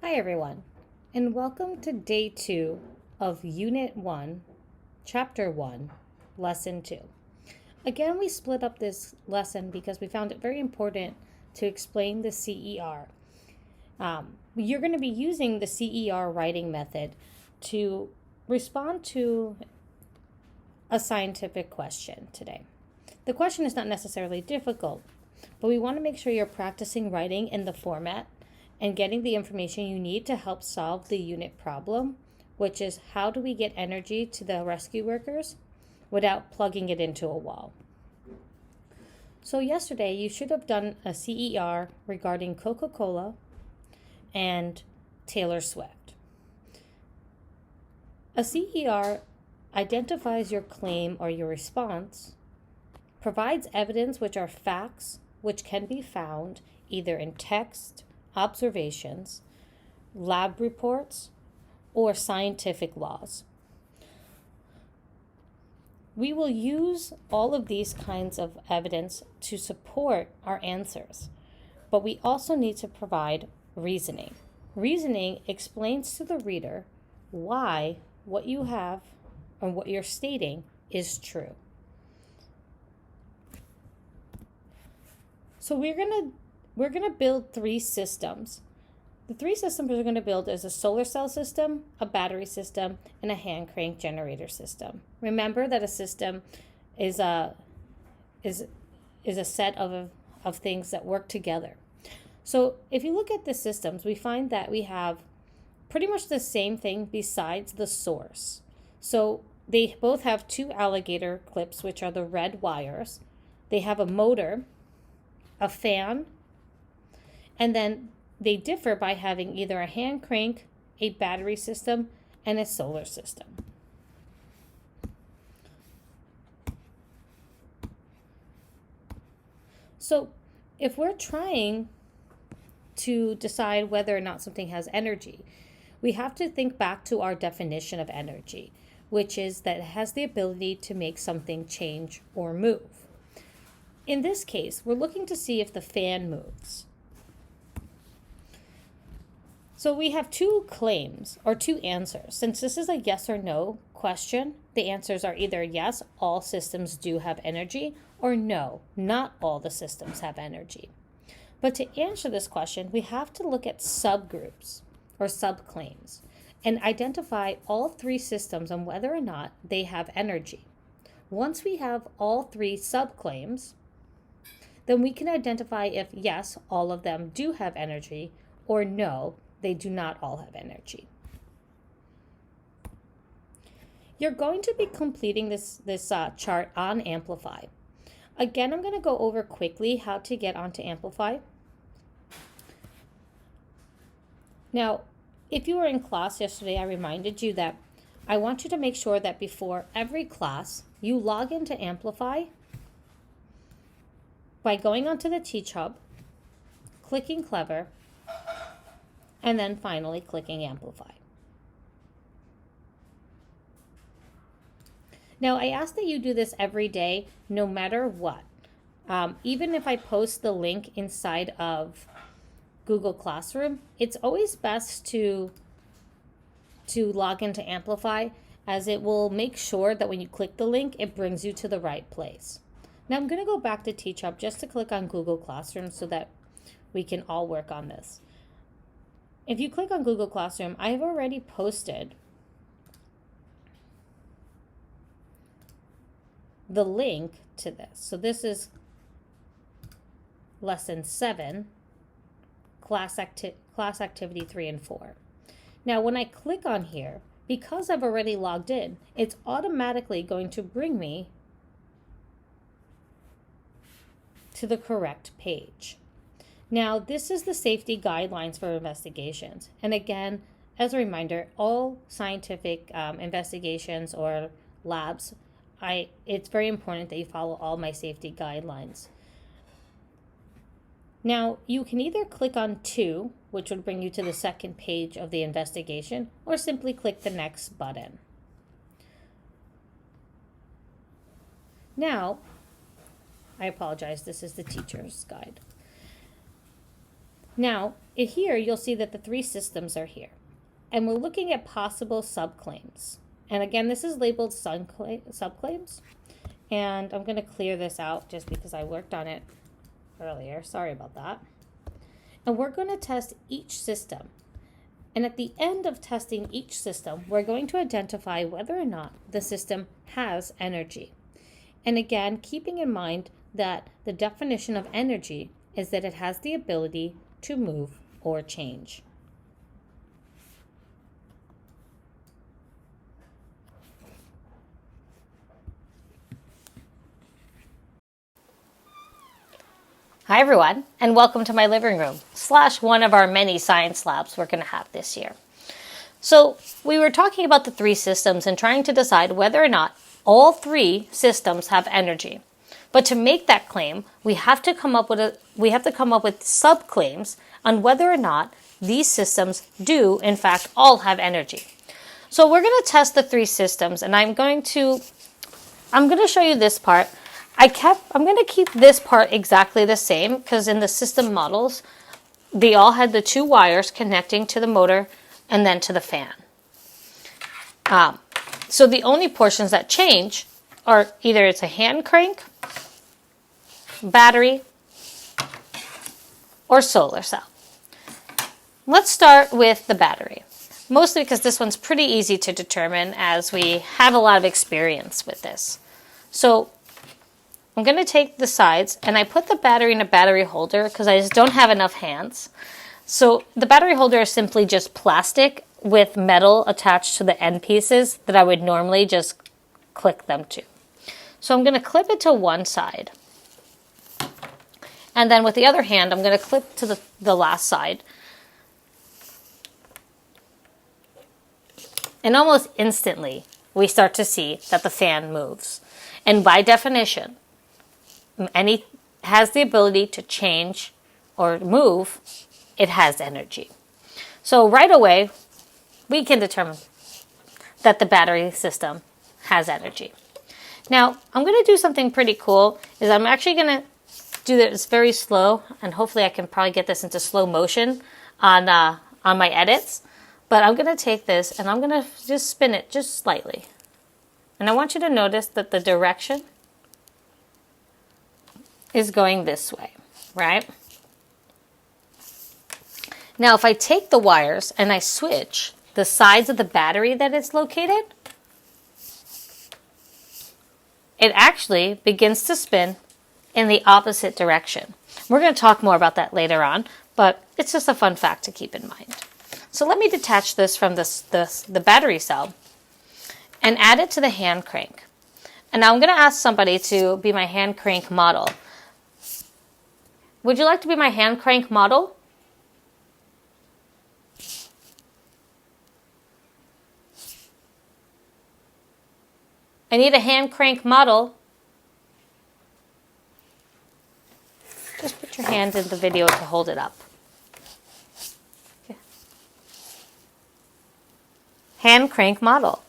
Hi everyone, and welcome to day 2 of Unit 1, Chapter 1, Lesson 2. Again, we split up this lesson because we found it very important to explain the CER. You're going to be using the CER writing method to respond to a scientific question today. The question is not necessarily difficult, but we want to make sure you're practicing writing in the format and getting the information you need to help solve the unit problem, which is how do we get energy to the rescue workers without plugging it into a wall. So yesterday you should have done a CER regarding Coca-Cola and Taylor Swift. A CER identifies your claim or your response, provides evidence which are facts which can be found either in text, observations, lab reports, or scientific laws. We will use all of these kinds of evidence to support our answers, but we also need to provide reasoning. Reasoning explains to the reader why what you have or what you're stating is true. So we're going to build 3 systems. The 3 systems we're going to build is a solar cell system, a battery system, and a hand crank generator system. Remember that a system is a set of things that work together. So if you look at the systems, we find that we have pretty much the same thing besides the source. So they both have 2 alligator clips, which are the red wires. They have a motor, a fan, and then they differ by having either a hand crank, a battery system, and a solar system. So if we're trying to decide whether or not something has energy, we have to think back to our definition of energy, which is that it has the ability to make something change or move. In this case, we're looking to see if the fan moves. So we have 2 claims or 2 answers. Since this is a yes or no question, the answers are either yes, all systems do have energy, or no, not all the systems have energy. But to answer this question, we have to look at subgroups or subclaims and identify all 3 systems and whether or not they have energy. Once we have all 3 subclaims, then we can identify if yes, all of them do have energy, or no, they do not all have energy. You're going to be completing this chart on Amplify. Again, I'm going to go over quickly how to get onto Amplify. Now, if you were in class yesterday, I reminded you that I want you to make sure that before every class, you log into Amplify by going onto the Teach Hub, clicking Clever, and then finally clicking Amplify. Now, I ask that you do this every day, no matter what. Even if I post the link inside of Google Classroom, it's always best to log into Amplify, as it will make sure that when you click the link, it brings you to the right place. Now I'm going to go back to Teach Hub just to click on Google Classroom so that we can all work on this. If you click on Google Classroom, I have already posted the link to this. So this is Lesson 7, Class Activity 3 and 4. Now when I click on here, because I've already logged in, it's automatically going to bring me to the correct page. Now, this is the safety guidelines for investigations. And again, as a reminder, all scientific investigations or labs, it's very important that you follow all my safety guidelines. Now, you can either click on 2, which would bring you to the second page of the investigation, or simply click the next button. Now, I apologize, this is the teacher's guide. Now, here you'll see that the three systems are here. And we're looking at possible subclaims. And again, this is labeled subclaims. And I'm going to clear this out just because I worked on it earlier. Sorry about that. And we're going to test each system. And at the end of testing each system, we're going to identify whether or not the system has energy. And again, keeping in mind that the definition of energy is that it has the ability to move or change. Hi everyone, and welcome to my living room / one of our many science labs we're going to have this year. So we were talking about the three systems and trying to decide whether or not all three systems have energy. But to make that claim, we have to come up with subclaims on whether or not these systems do in fact all have energy. So we're going to test the three systems, and I'm going to show you this part. I'm going to keep this part exactly the same because in the system models, they all had the two wires connecting to the motor and then to the fan. So the only portions that change are either it's a hand crank, battery, or solar cell. Let's start with the battery, mostly because this one's pretty easy to determine as we have a lot of experience with this. So I'm going to take the sides, and I put the battery in a battery holder because I just don't have enough hands. So the battery holder is simply just plastic with metal attached to the end pieces that I would normally just click them to. So I'm going to clip it to one side. And then with the other hand, I'm going to clip to the last side. And almost instantly, we start to see that the fan moves. And by definition, any has the ability to change or move, it has energy. So right away, we can determine that the battery system has energy. Now, I'm going to do something pretty cool, is I'm actually going to do this very slow, and hopefully I can probably get this into slow motion on my edits. But I'm going to take this and I'm going to just spin it just slightly. And I want you to notice that the direction is going this way, right? Now, if I take the wires and I switch the sides of the battery that it's located, it actually begins to spin in the opposite direction. We're going to talk more about that later on, but it's just a fun fact to keep in mind. So let me detach this from the battery cell and add it to the hand crank. And now I'm going to ask somebody to be my hand crank model. Would you like to be my hand crank model? I need a hand crank model. Just put your hand in the video to hold it up. Okay. Hand crank model.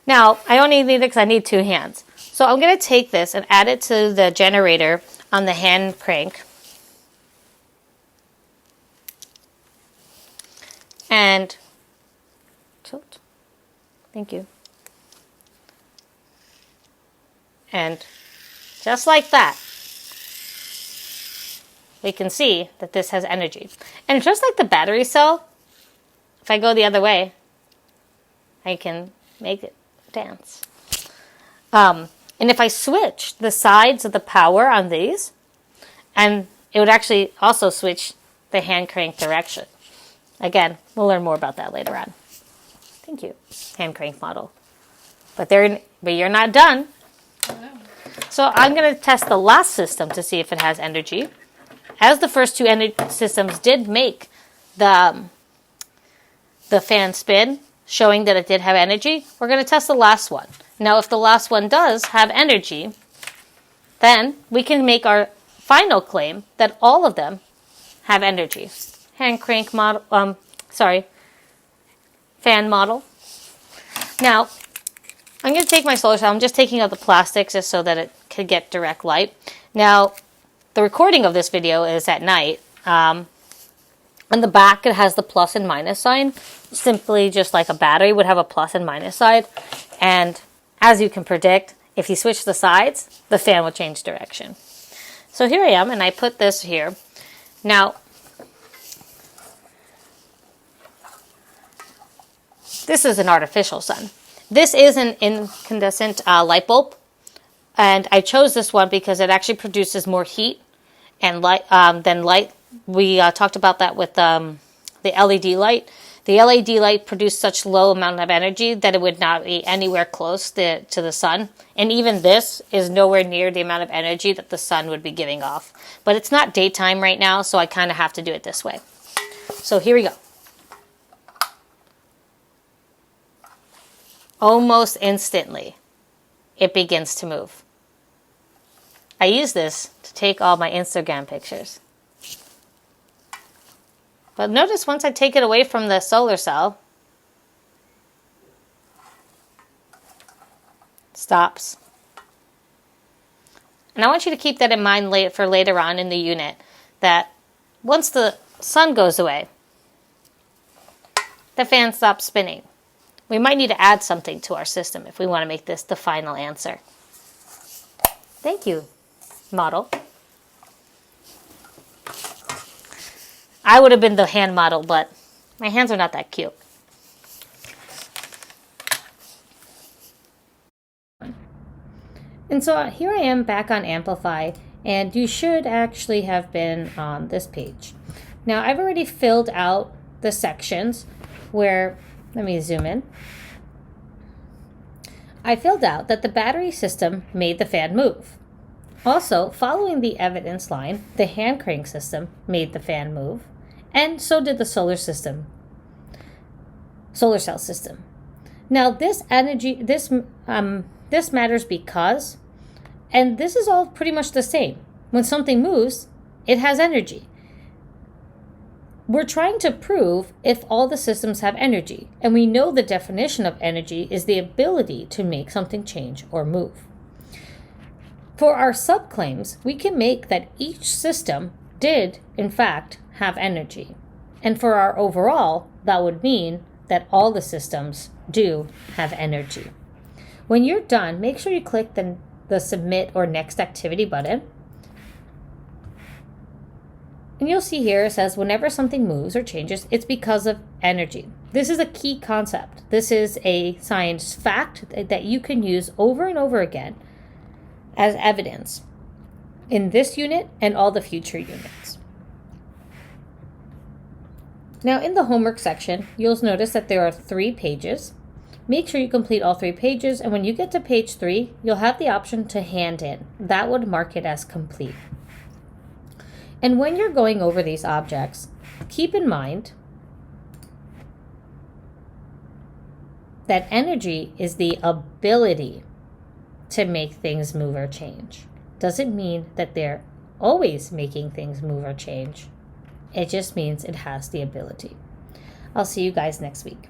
Now, I only need it because I need two hands. So I'm going to take this and add it to the generator on the hand crank. And tilt. Thank you. And just like that, we can see that this has energy. And just like the battery cell, if I go the other way, I can make it dance. And if I switch the sides of the power on these, and it would actually also switch the hand crank direction. Again, we'll learn more about that later on. Thank you, hand crank model. But you're not done. No. So I'm going to test the last system to see if it has energy. As the first two systems did make the fan spin, showing that it did have energy, we're going to test the last one. Now, if the last one does have energy, then we can make our final claim that all of them have energy. Hand crank model, fan model. Now, I'm going to take my solar cell. I'm just taking out the plastic just so that it could get direct light. Now, the recording of this video is at night, On the back, it has the plus and minus sign, simply just like a battery would have a plus and minus side. And as you can predict, if you switch the sides, the fan will change direction. So here I am, and I put this here. Now, this is an artificial sun. This is an incandescent light bulb, and I chose this one because it actually produces more heat and light than light. We talked about that with the LED light. The LED light produced such low amount of energy that it would not be anywhere close to the sun. And even this is nowhere near the amount of energy that the sun would be giving off. But it's not daytime right now, so I kind of have to do it this way. So here we go. Almost instantly, it begins to move. I use this to take all my Instagram pictures. But notice once I take it away from the solar cell, it stops. And I want you to keep that in mind for later on in the unit, that once the sun goes away, the fan stops spinning. We might need to add something to our system if we want to make this the final answer. Thank you, model. I would have been the hand model, but my hands are not that cute. And so here I am back on Amplify, and you should actually have been on this page. Now I've already filled out the sections where, let me zoom in. I filled out that the battery system made the fan move. Also, following the evidence line, the hand crank system made the fan move, and so did the solar cell system. Now this matters because, and this is all pretty much the same. When something moves, it has energy. We're trying to prove if all the systems have energy, and we know the definition of energy is the ability to make something change or move. For our subclaims, we can make that each system did, in fact, have energy. And for our overall, that would mean that all the systems do have energy. When you're done, make sure you click the Submit or Next Activity button. And you'll see here it says whenever something moves or changes, it's because of energy. This is a key concept. This is a science fact that you can use over and over again as evidence in this unit and all the future units. Now in the homework section, you'll notice that there are 3 pages. Make sure you complete all 3 pages, and when you get to page 3, you'll have the option to hand in. That would mark it as complete. And when you're going over these objects, keep in mind that energy is the ability to make things move or change. Doesn't mean that they're always making things move or change. It just means it has the ability. I'll see you guys next week.